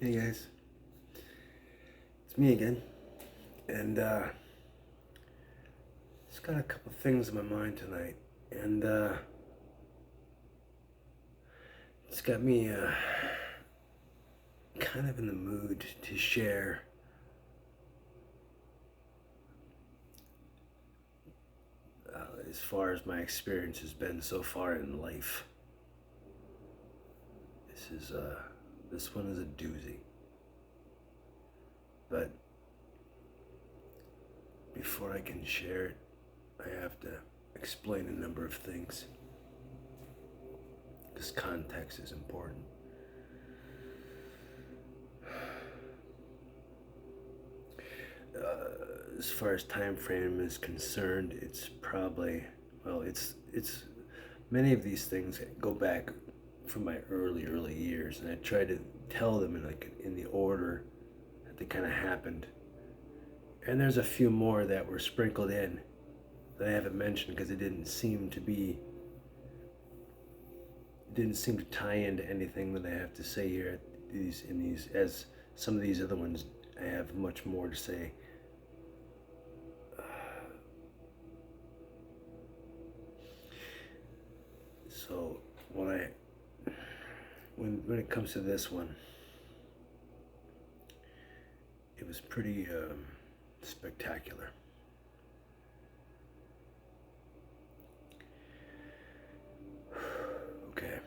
Hey guys, it's me again, and just got a couple things in my mind tonight, and it's got me kind of in the mood to share as far as my experience has been so far in life. This one is a doozy, but before I can share it, I have to explain a number of things because context is important. As far as time frame is concerned, it's probably it's many of these things go back from my early years, and I try to tell them in the order that they kind of happened. And there's a few more that were sprinkled in that I haven't mentioned because it didn't seem to tie into anything that I have to say here in these as some of these other ones I have much more to say. So when it comes to this one, it was pretty spectacular. Okay,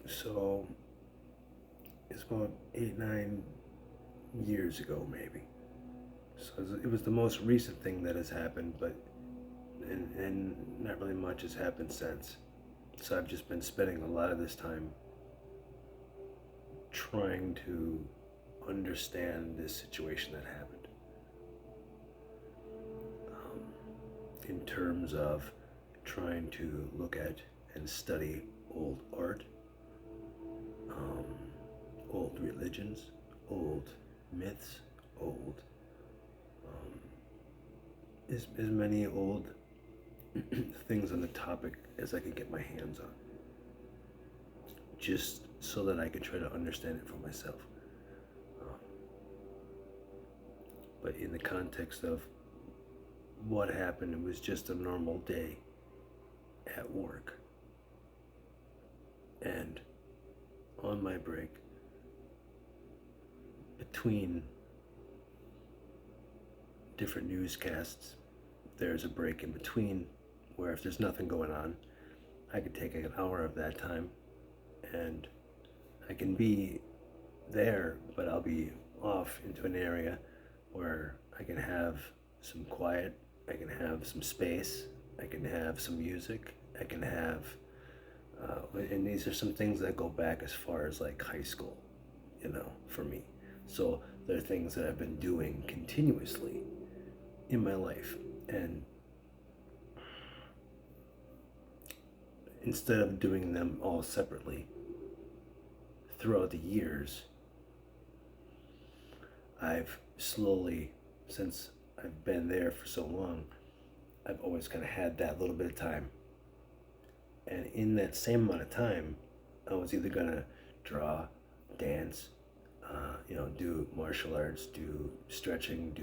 so it's about 8, 9 years ago, maybe. So it was the most recent thing that has happened, but and not really much has happened since. So I've just been spending a lot of this time trying to understand this situation that happened, in terms of trying to look at and study old art, um, old religions, old myths, old as many old things on the topic as I could get my hands on, just so that I could try to understand it for myself. Um, but in the context of what happened, it was just a normal day at work. And on my break, between different newscasts, there's a break in between where if there's nothing going on, I could take an hour of that time and I can be there, but I'll be off into an area where I can have some quiet, I can have some space, I can have some music, I can have, and these are some things that go back as far as like high school, for me. So they're things that I've been doing continuously in my life. And instead of doing them all separately throughout the years, I've slowly, since I've been there for so long, I've always kind of had that little bit of time. And in that same amount of time, I was either going to draw, dance, do martial arts, do stretching,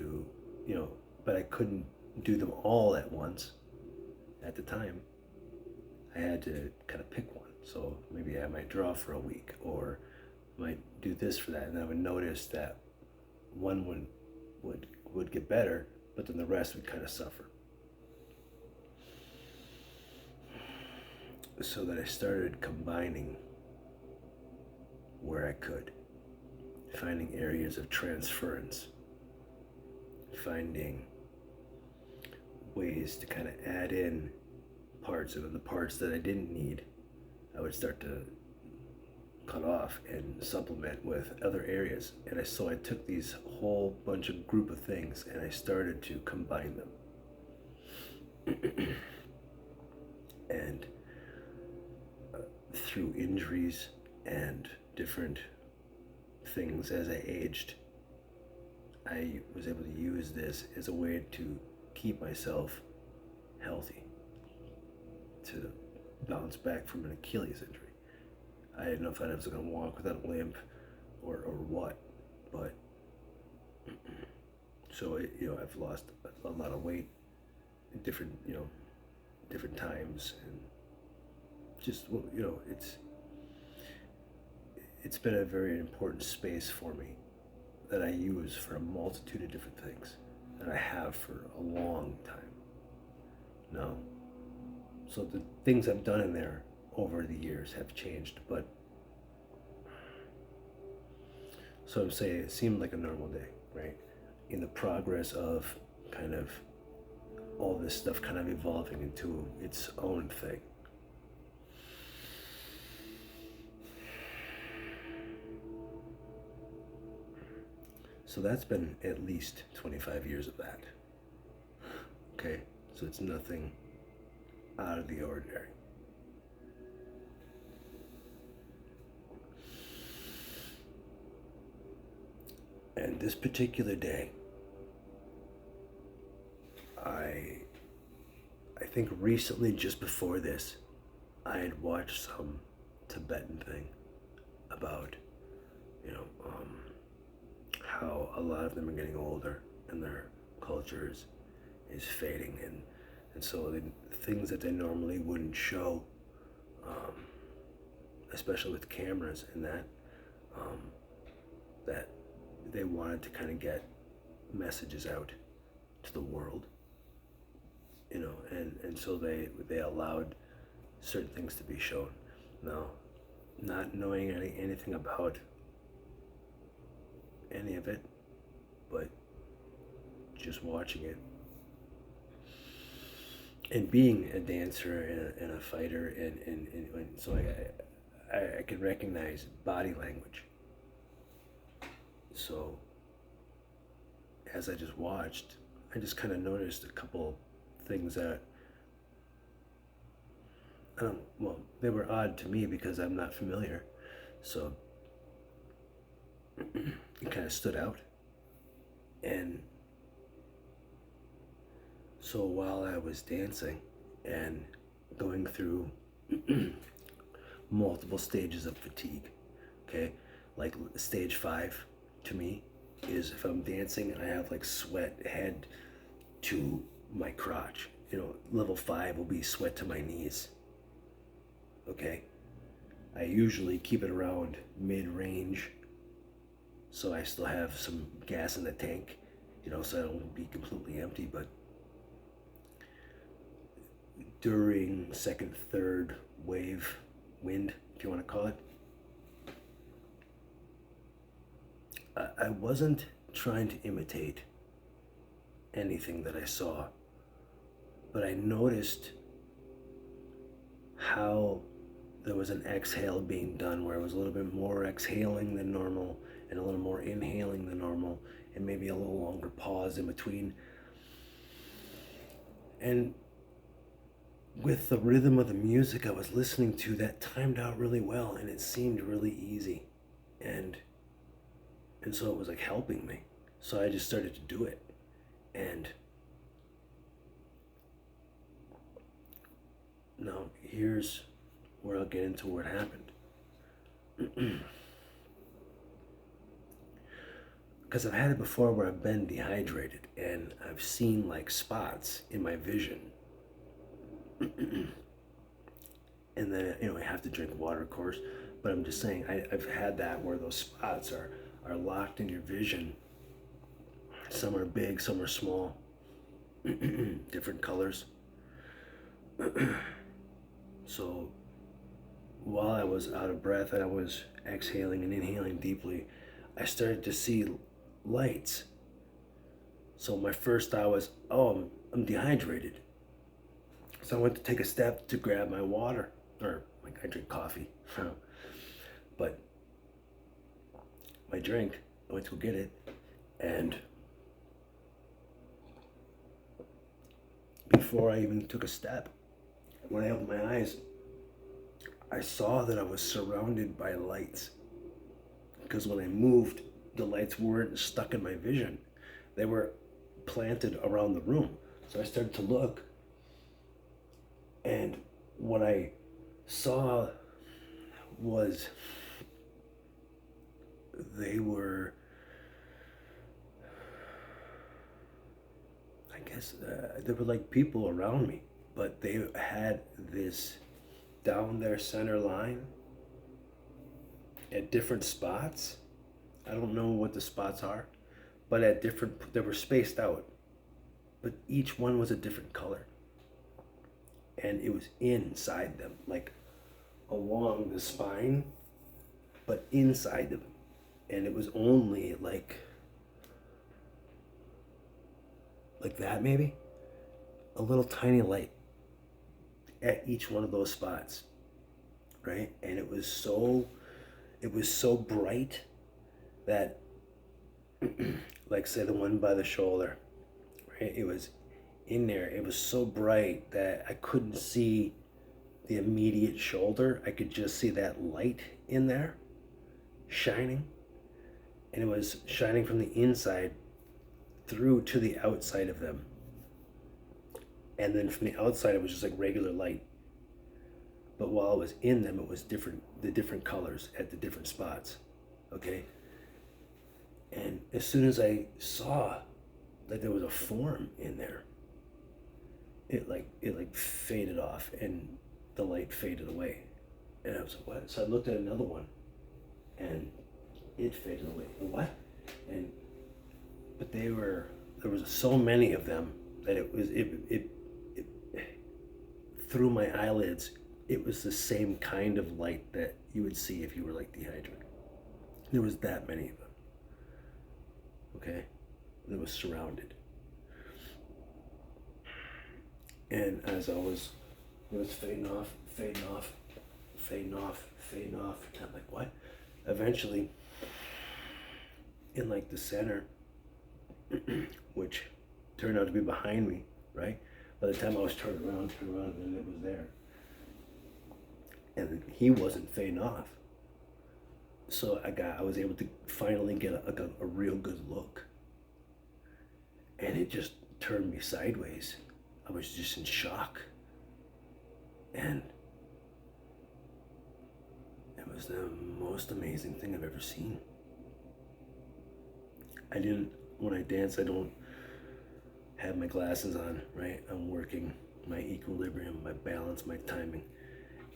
but I couldn't do them all at once at the time. I had to kind of pick one. So maybe I might draw for a week or might do this for that. And I would notice that one would get better, but then the rest would kind of suffer. So that I started combining where I could, finding areas of transference, finding ways to kind of add in parts, and the parts that I didn't need, I would start to cut off and supplement with other areas. And I took these whole bunch of group of things and I started to combine them. And through injuries and different things as I aged, I was able to use this as a way to keep myself healthy, to bounce back from an Achilles injury. I didn't know if I was going to walk without a limp or what, but so I've lost a lot of weight in different times, and just it's been a very important space for me that I use for a multitude of different things that I have for a long time now. So the things I've done in there over the years have changed, but so I'm saying it seemed like a normal day, right? In the progress of kind of all this stuff kind of evolving into its own thing. So that's been at least 25 years of that. Okay? So it's nothing out of the ordinary. And this particular day, I think recently, just before this, I had watched some Tibetan thing about, how a lot of them are getting older and their cultures is fading, and so the things that they normally wouldn't show, especially with cameras and that they wanted to kind of get messages out to the world, and so they allowed certain things to be shown. Now, not knowing anything about any of it, but just watching it and being a dancer and a fighter, and so I can recognize body language. So as I just watched, I just kind of noticed a couple things that they were odd to me because I'm not familiar, so it kind of stood out. And so while I was dancing and going through multiple stages of fatigue, okay, like stage 5 to me is if I'm dancing and I have like sweat head to my crotch. Level 5 will be sweat to my knees. Okay? I usually keep it around mid-range, so I still have some gas in the tank, so I don't be completely empty, but during second, third wave, wind, if you want to call it, I wasn't trying to imitate anything that I saw, but I noticed how there was an exhale being done where it was a little bit more exhaling than normal and a little more inhaling than normal, and maybe a little longer pause in between. And with the rhythm of the music I was listening to, that timed out really well, and it seemed really easy. And so it was like helping me. So I just started to do it. And now here's where I'll get into what happened. Because I've had it before where I've been dehydrated and I've seen like spots in my vision. And then, I have to drink water, of course. But I'm just saying, I've had that where those spots are locked in your vision. Some are big, some are small, different colors. So while I was out of breath and I was exhaling and inhaling deeply, I started to see lights. So my first thought was, oh, I'm dehydrated. So I went to take a step to grab my water, or like I drink coffee. But my drink, I went to go get it, and before I even took a step, when I opened my eyes, I saw that I was surrounded by lights. Because when I moved, the lights weren't stuck in my vision. They were planted around the room. So I started to look, and what I saw was they were, I guess, they were like people around me, but they had this down their center line at different spots. I don't know what the spots are, but at different, they were spaced out, but each one was a different color. And it was inside them, like along the spine, but inside them. And it was only like that maybe, a little tiny light at each one of those spots, right? And it was so bright that like say the one by the shoulder, right? It was in there. It was so bright that I couldn't see the immediate shoulder. I could just see that light in there shining. And it was shining from the inside through to the outside of them. And then from the outside, it was just like regular light. But while I was in them, it was the different colors at the different spots. Okay? And as soon as I saw that there was a form in there, it faded off and the light faded away. And I was like, what? So I looked at another one and it faded away. What? And but there was so many of them that it through my eyelids, it was the same kind of light that you would see if you were like dehydrated. There was that many of them. Okay? And it was surrounded. And as it was fading off, fading off, fading off, fading off. And I'm like, what? Eventually, in like the center, which turned out to be behind me, right? By the time I was turned around, and it was there. And he wasn't fading off. So I was able to finally get a real good look. And it just turned me sideways. I was just in shock. And it was the most amazing thing I've ever seen. When I dance, I don't have my glasses on, right? I'm working my equilibrium, my balance, my timing,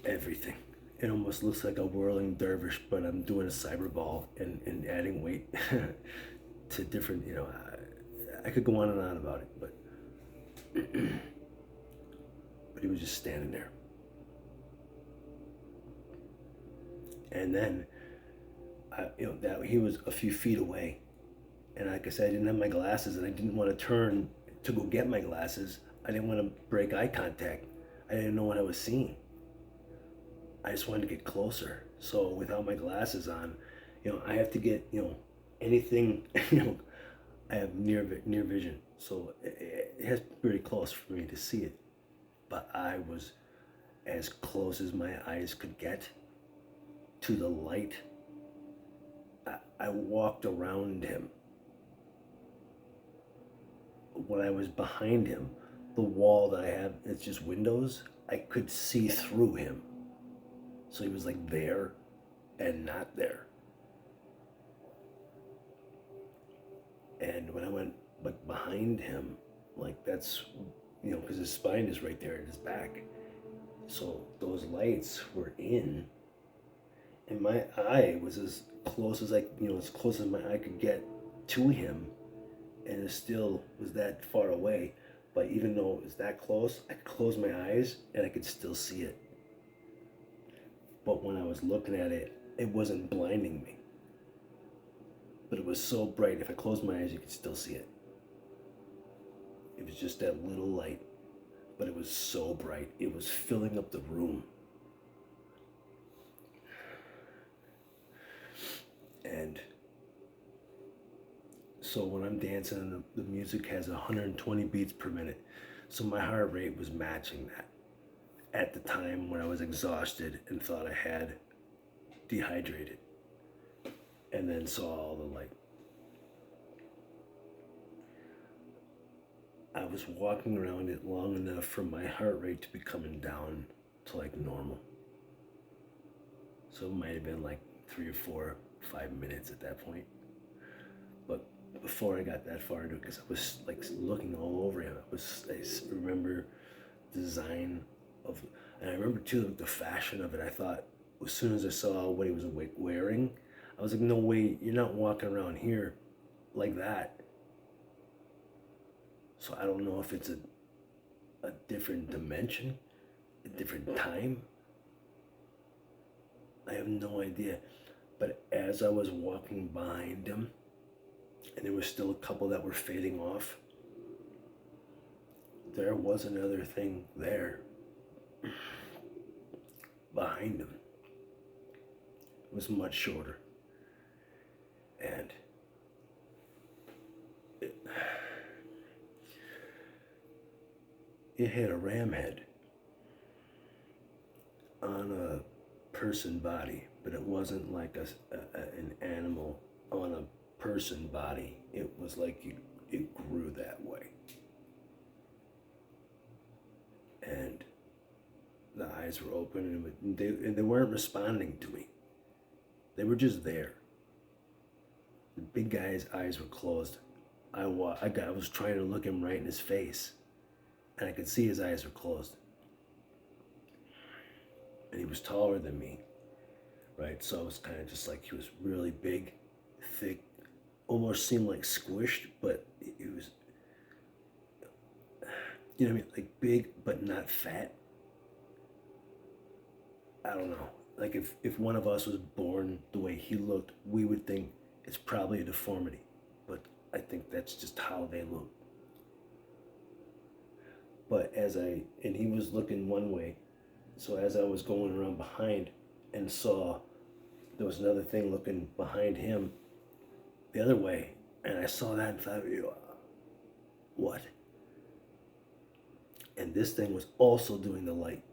everything. It almost looks like a whirling dervish, but I'm doing a cyber ball and adding weight to different, I could go on and on about it, but but he was just standing there. And then, that he was a few feet away. And like I said, I didn't have my glasses and I didn't want to turn to go get my glasses. I didn't want to break eye contact. I didn't know what I was seeing. I just wanted to get closer. So without my glasses on, I have to get, anything, I have near vision. So it has to be pretty close for me to see it. But I was as close as my eyes could get to the light. I walked around him. When I was behind him, the wall that I have, it's just windows, I could see through him. So he was like there and not there. And when I went behind him, like that's, because his spine is right there in his back. So those lights were in, and my eye was as close as as close as my eye could get to him. And it still was that far away. But even though it was that close, I could close my eyes and I could still see it. But when I was looking at it, it wasn't blinding me. But it was so bright, if I closed my eyes, you could still see it. It was just that little light. But it was so bright. It was filling up the room. And so when I'm dancing, the music has 120 beats per minute. So my heart rate was matching that at the time when I was exhausted and thought I had dehydrated. And then saw all the light. I was walking around it long enough for my heart rate to be coming down to like normal. So it might have been like 3 or 4 5 minutes at that point. But before I got that far into it, because I was like looking all over him, I remember the design of, and I remember too the fashion of it. I thought as soon as I saw what he was wearing, I was like, no way, you're not walking around here like that. So I don't know if it's a different dimension, a different time. I have no idea. But as I was walking behind him, and there was still a couple that were fading off, there was another thing there behind him. It was much shorter. And it had a ram head on a person body, but it wasn't like an animal on a person body. It was like it grew that way. And the eyes were open, and they weren't responding to me. They were just there. The big guy's eyes were closed. I was trying to look him right in his face, and I could see his eyes were closed. And he was taller than me, right? So it was kind of just like he was really big, thick, almost seemed like squished, but it was, you know what I mean? Like big, but not fat. I don't know. Like if one of us was born the way he looked, we would think it's probably a deformity. But I think that's just how they look. But and he was looking one way, so as I was going around behind and saw there was another thing looking behind him the other way, and I saw that and thought, what? And this thing was also doing the light.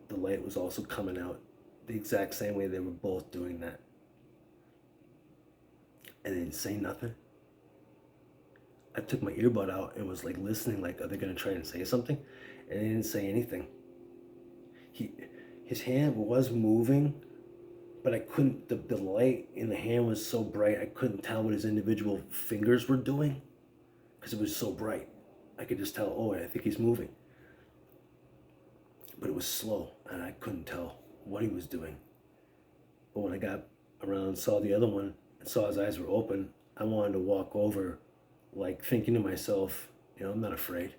The light was also coming out the exact same way they were both doing that. And they didn't say nothing. I took my earbud out and was like listening, like, are they gonna try and say something? And they didn't say anything. His hand was moving, but I couldn't, the light in the hand was so bright, I couldn't tell what his individual fingers were doing because it was so bright. I could just tell, oh, I think he's moving. But it was slow, and I couldn't tell what he was doing. But when I got around and saw the other one and saw his eyes were open, I wanted to walk over, like thinking to myself, I'm not afraid.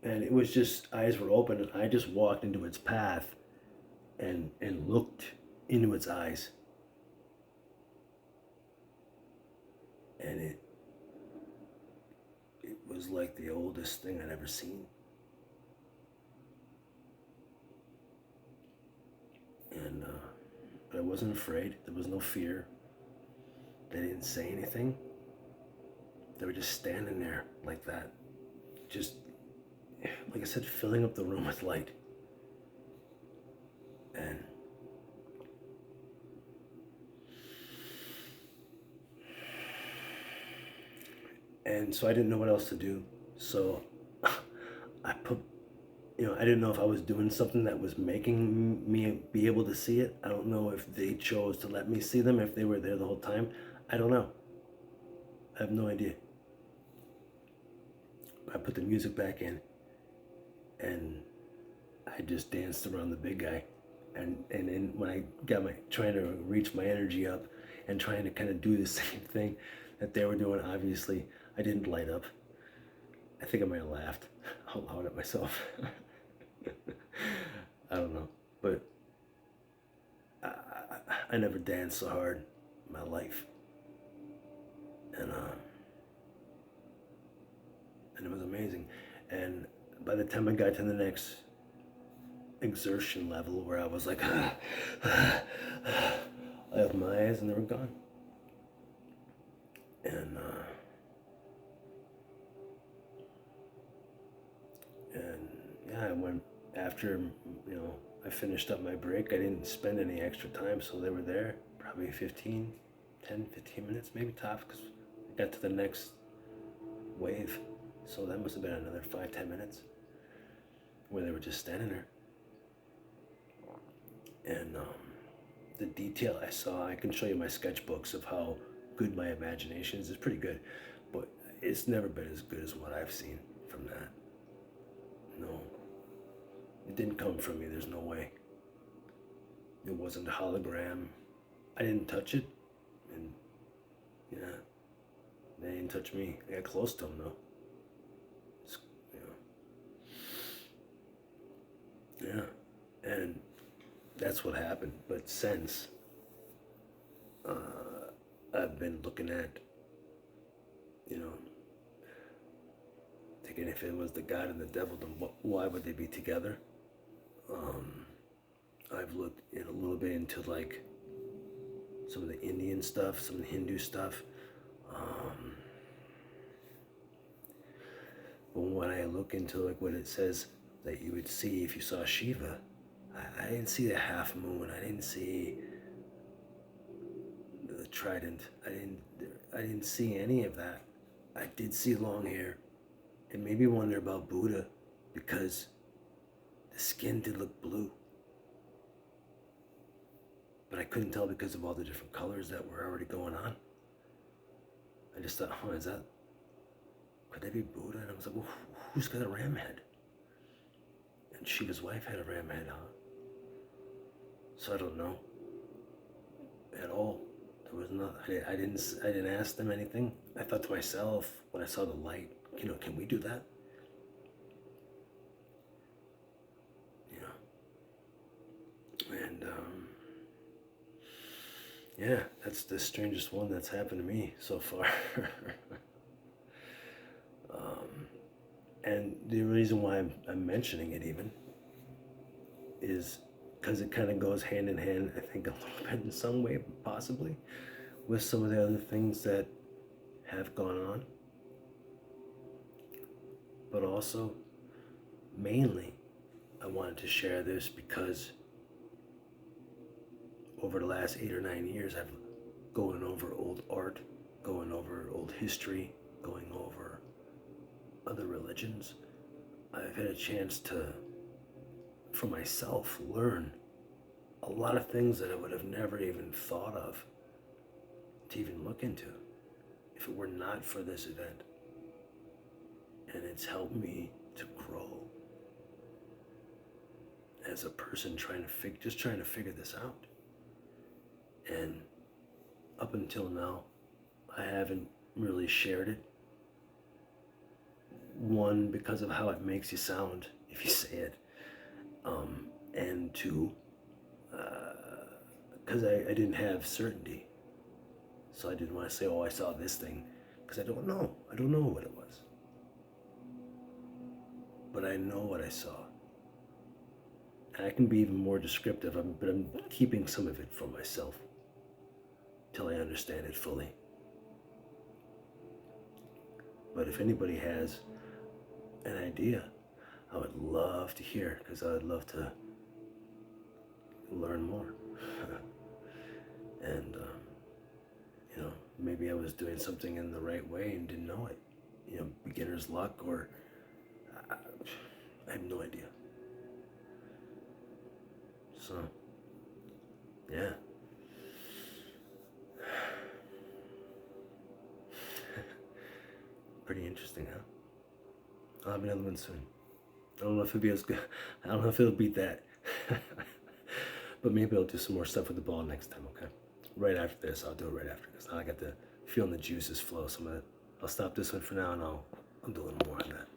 And it was just, eyes were open, and I just walked into its path and looked into its eyes. And it was like the oldest thing I'd ever seen. And I wasn't afraid. There was no fear. They didn't say anything. They were just standing there like that. Just, like I said, filling up the room with light. And so I didn't know what else to do. So I didn't know if I was doing something that was making me be able to see it. I don't know if they chose to let me see them, if they were there the whole time. I don't know. I have no idea. I put the music back in, and I just danced around the big guy. And then when I got trying to reach my energy up and trying to kind of do the same thing that they were doing, obviously, I didn't light up. I think I might have laughed out loud at myself. I don't know. But I never danced so hard in my life. And it was amazing. And by the time I got to the next exertion level where I was like, I opened my eyes and they were gone. And yeah, I went after, I finished up my break. I didn't spend any extra time, so they were there probably 10, 15 minutes, maybe tops, because I got to the next wave. So that must have been another 5, 10 minutes where they were just standing there. And the detail I saw, I can show you my sketchbooks of how good my imagination is. It's pretty good, but it's never been as good as what I've seen from that. No, it didn't come from me. There's no way. It wasn't a hologram. I didn't touch it, and yeah, they didn't touch me. I got close to them though. It's, yeah, and that's what happened. But since I've been looking at, you know, thinking if it was the God and the devil, then why would they be together? I've looked in a little bit into like some of the Indian stuff, some of the Hindu stuff. But when I look into like what it says that you would see if you saw Shiva, I didn't see the half moon. I didn't see the trident. I didn't see any of that. I did see long hair. It made me wonder about Buddha because the skin did look blue. But I couldn't tell because of all the different colors that were already going on. I just thought, could that be Buddha? And I was like, well, who's got a ram head? And Shiva's wife had a ram head, huh? So I don't know at all. There was nothing. I didn't ask them anything. I thought to myself when I saw the light, can we do that? And yeah, that's the strangest one that's happened to me so far. And the reason why I'm mentioning it even is because it kind of goes hand in hand, I think, a little bit in some way, possibly, with some of the other things that have gone on. But also, mainly, I wanted to share this because over the last 8 or 9 years, I've going over old art, going over old history, going over other religions. I've had a chance to, for myself, learn a lot of things that I would have never even thought of to even look into if it were not for this event. And it's helped me to grow as a person trying to figure this out. And up until now, I haven't really shared it. One, because of how it makes you sound if you say it. And two, because I didn't have certainty. So I didn't want to say, I saw this thing, because I don't know. I don't know what it was. But I know what I saw. And I can be even more descriptive, but I'm keeping some of it for myself till I understand it fully. But if anybody has an idea, I would love to hear, because I would love to learn more. And, maybe I was doing something in the right way and didn't know it. Beginner's luck, or I have no idea. So, yeah. Pretty interesting, huh? I'll have another one soon. I don't know if it'll be as good. I don't know if it'll beat that. But maybe I'll do some more stuff with the ball next time, okay? Right after this, I'll do it right after, because now I got the feeling the juices flow. So I'll stop this one for now, and I'll do a little more on that.